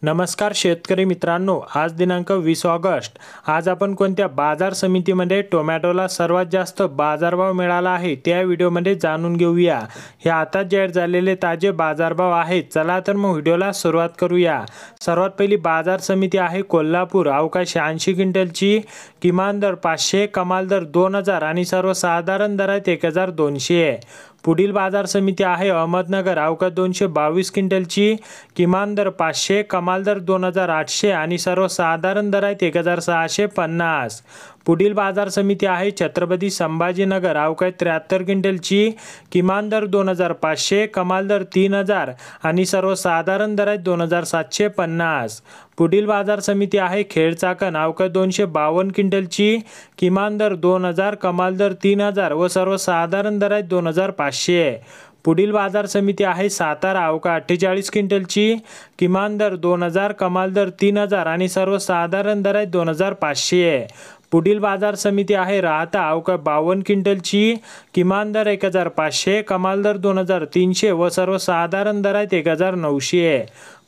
नमस्कार शेतकरी मित्रांनो, आज दिनांक 20 ऑगस्ट। आज आपण कोणत्या बाजार समितीमध्ये टोमॅटोला सर्वात जास्त बाजारभाव मिळाला आहे त्या व्हिडिओमध्ये जाणून घेऊया। हे आता जाहीर झालेले ताजे बाजारभाव आहेत। चला तर मग व्हिडिओला सुरुवात करूया। सर्वात पहिली बाजार समिती आहे कोल्हापूर। अवकाश 80 क्विंटलची, किमान दर 500, कमाल दर 2000 आणि सर्वसाधारण दर आहेत 1200। पुढील बाजार समिती आहे अहमदनगर। अवकाश 222 क्विंटलची, किमान दर 500, कमाल दर 2800 आणि सर्वसाधारण दर आहेत 1650। पुढील बाजार समिती आहे छत्रपती संभाजीनगर। अवकाश 73 क्विंटलची, किमान दर 2500, कमाल दर 3000 आणि सर्वसाधारण दर आहेत 2750। पुढील बाजार समिती आहे खेडचाकण। अवकाश 252 क्विंटलची, किमान दर 2000, कमाल दर 3000 व सर्वसाधारण दर आहेत 2500। पुढील बाजार समिती आहे सातारा। अवकाश 48 क्विंटलची, किमान दर 2000, कमाल दर 3000 आणि सर्वसाधारण दर आहेत 2500। पुढील बाजार समिती आहे राहता। अवकाश 52 क्विंटलची, किमान दर 1500, कमाल दर 2300 व सर्वसाधारण दर आहेत 1900।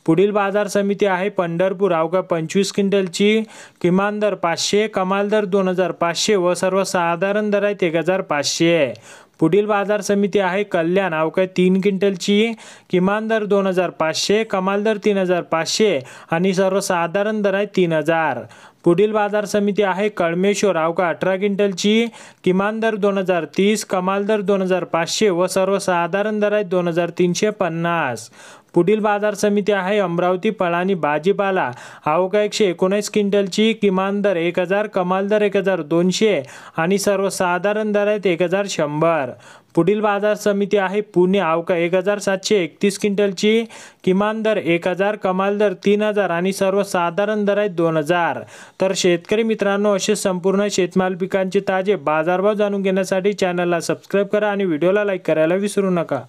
पुढील बाजार समिती आहे पंढरपूर। अवकाश 25 क्विंटलची, किमान दर 500, कमाल दर 2500 व सर्वसाधारण दर आहेत 1500। पुढील बाजार समिती आहे कल्याण। अवकाश 3 क्विंटलची, किमान दर 2500, कमाल दर 3500 आणि सर्वसाधारण दर आहे 3000। पुढील बाजार समिती आहे कळमेश्वर। अवकाश 18 क्विंटलची, किमान दर 2030, कमाल दर 2500 व सर्वसाधारण दर आहे 2350। पुढील बाजार समिती आहे अमरावती पळाणी भाजीपाला। अवकाश 119 क्विंटलची, किमान दर 1000, कमाल दर 1200 आणि सर्वसाधारण दर आहेत 1100। पुढील बाजार समिती आहे पुणे। अवकाश 1731 क्विंटलची, किमान दर 1000, कमाल दर 3000 आणि सर्वसाधारण दर आहेत 2000। तर शेतकरी मित्रांनो, असे संपूर्ण शेतमाल पिकांचे ताजे बाजारभाव जाणून घेण्यासाठी चॅनलला सबस्क्राईब करा आणि व्हिडिओला लाईक करायला विसरू नका।